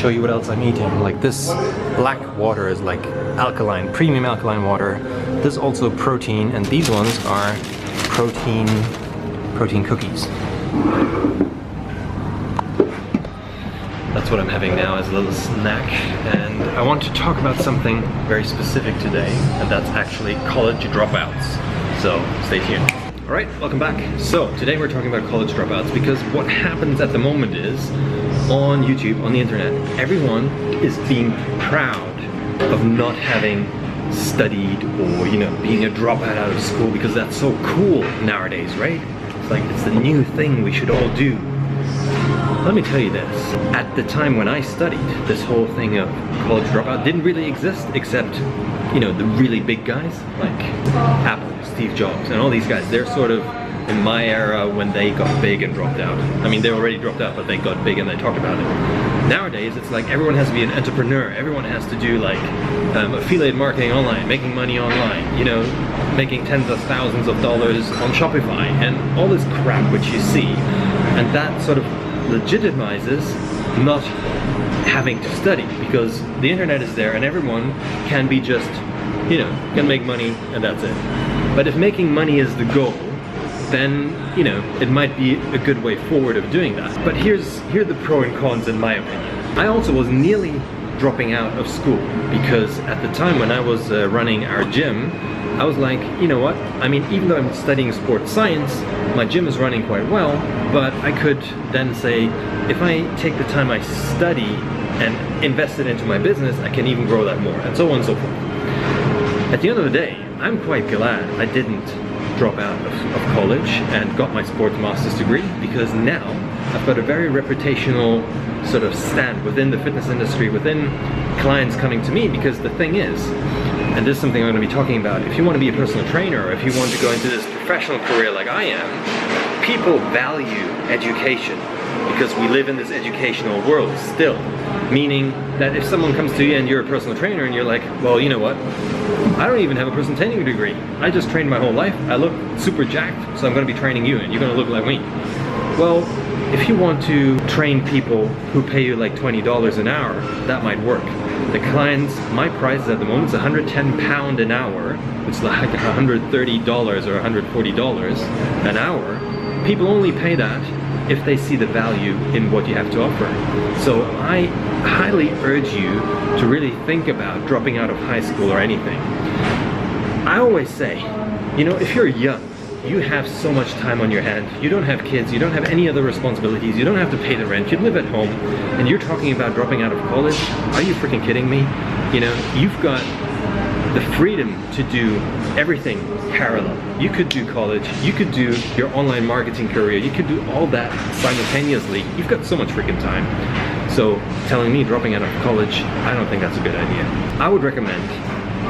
show you what else I'm eating. Like this black water is like alkaline, premium alkaline water. There's also protein, and these ones are protein cookies. That's what I'm having now as a little snack, and I want to talk about something very specific today, and that's actually college dropouts. So stay tuned. Alright, welcome back. So today we're talking about college dropouts because what happens at the moment is, on YouTube, on the internet, everyone is being proud of not having studied or, you know, being a dropout out of school because that's so cool nowadays, right? It's like it's the new thing we should all do. Let me tell you this, at the time when I studied, this whole thing of college dropout didn't really exist except, you know, the really big guys like Apple, Steve Jobs, and all these guys. They're sort of in my era when they got big and dropped out. I mean, they already dropped out, but they got big and they talked about it. Nowadays, it's like everyone has to be an entrepreneur. Everyone has to do like affiliate marketing online, making money online, you know, making tens of thousands of dollars on Shopify and all this crap which you see. And that sort of legitimizes not having to study because the internet is there and everyone can be just, you know, can make money and that's it. But if making money is the goal, then, you know, it might be a good way forward of doing that. But here are the pros and cons in my opinion. I also was nearly dropping out of school because at the time when I was running our gym, I was like, you know what, I mean, even though I'm studying sports science, my gym is running quite well, but I could then say, if I take the time I study and invest it into my business, I can even grow that more, and so on and so forth. At the end of the day, I'm quite glad I didn't drop out of college and got my sports master's degree, because now I've got a very reputational sort of stand within the fitness industry, within clients coming to me, because the thing is, and this is something I'm going to be talking about, if you want to be a personal trainer, or if you want to go into this professional career like I am, people value education because we live in this educational world still. Meaning that if someone comes to you and you're a personal trainer and you're like, well, you know what, I don't even have a personal training degree. I just trained my whole life. I look super jacked, so I'm going to be training you and you're going to look like me. Well, if you want to train people who pay you like $20 an hour, that might work. The clients, my prices at the moment is £110 an hour, which is like $130 or $140 an hour. People only pay that if they see the value in what you have to offer. So I highly urge you to really think about dropping out of high school or anything. I always say, you know, if you're young, you have so much time on your hand, you don't have kids, you don't have any other responsibilities, you don't have to pay the rent, you live at home, and you're talking about dropping out of college? Are you freaking kidding me? You know, you've got the freedom to do everything parallel. You could do college, you could do your online marketing career, you could do all that simultaneously. You've got so much freaking time. So telling me dropping out of college, I don't think that's a good idea. I would recommend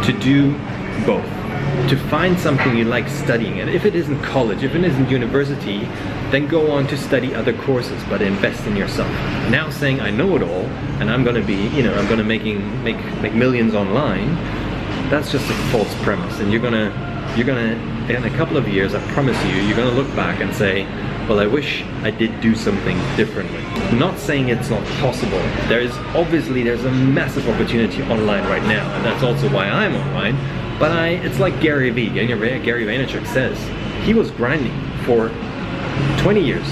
to do both. To find something you like studying, and if it isn't college, if it isn't university, then go on to study other courses, but invest in yourself. Now saying I know it all and I'm gonna be, you know, I'm gonna make millions online, that's just a false premise. And you're gonna in a couple of years, I promise you, you're gonna look back and say, well, I wish I did do something differently. Not saying it's not possible. There's a massive opportunity online right now, and that's also why I'm online. But it's like Gary Vaynerchuk says, he was grinding for 20 years,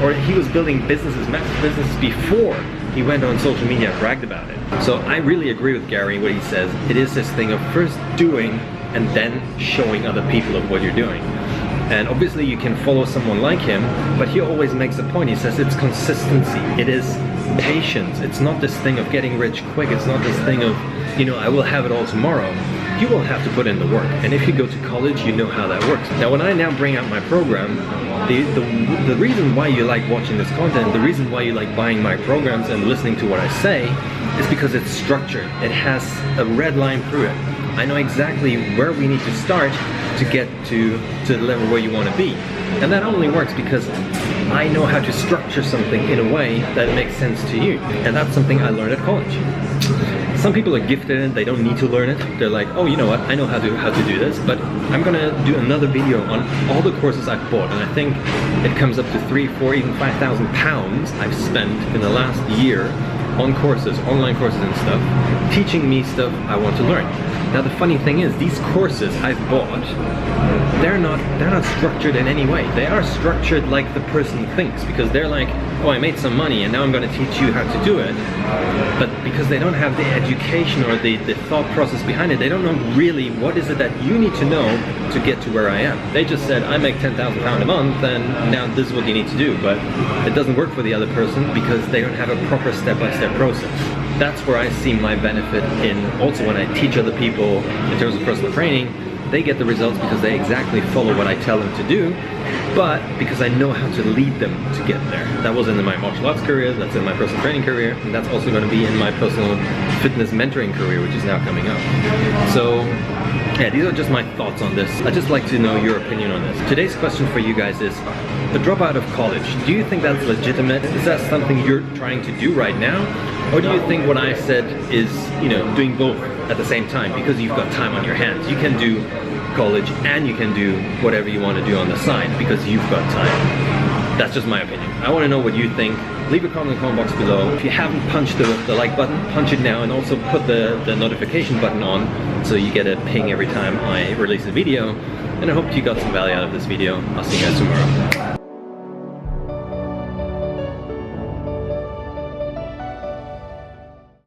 or he was building massive businesses before he went on social media and bragged about it. So I really agree with Gary what he says. It is this thing of first doing and then showing other people of what you're doing. And obviously you can follow someone like him, but he always makes a point. He says it's consistency, it is patience. It's not this thing of getting rich quick. It's not this thing of, you know, I will have it all tomorrow. You will have to put in the work. And if you go to college, you know how that works. Now, when I now bring out my program, the reason why you like watching this content, the reason why you like buying my programs and listening to what I say, is because it's structured. It has a red line through it. I know exactly where we need to start to get to the level where you want to be. And that only works because I know how to structure something in a way that makes sense to you. And that's something I learned at college. Some people are gifted in it, they don't need to learn it. They're like, oh, you know what, I know how to do this, but I'm gonna do another video on all the courses I've bought, and I think it comes up to 3, 4, even 5,000 pounds I've spent in the last year on courses, online courses and stuff, teaching me stuff I want to learn. Now the funny thing is, these courses I've bought, they're not structured in any way. They are structured like the person thinks, because they're like, oh, I made some money and now I'm going to teach you how to do it. But because they don't have the education or the thought process behind it, they don't know really what is it that you need to know to get to where I am. They just said, I make £10,000 a month and now this is what you need to do. But it doesn't work for the other person because they don't have a proper step-by-step process. That's where I see my benefit in, also when I teach other people in terms of personal training. They get the results because they exactly follow what I tell them to do, but because I know how to lead them to get there. That was in my martial arts career, that's in my personal training career, and that's also going to be in my personal fitness mentoring career, which is now coming up. So yeah, these are just my thoughts on this. I'd just like to know your opinion on this. Today's question for you guys is, the dropout of college, do you think that's legitimate? Is that something you're trying to do right now? Or do you think what I said is, you know, doing both at the same time because you've got time on your hands? You can do college and you can do whatever you want to do on the side because you've got time. That's just my opinion. I want to know what you think. Leave a comment in the comment box below. If you haven't punched the like button, punch it now, and also put the notification button on so you get a ping every time I release a video. And I hope you got some value out of this video. I'll see you guys tomorrow.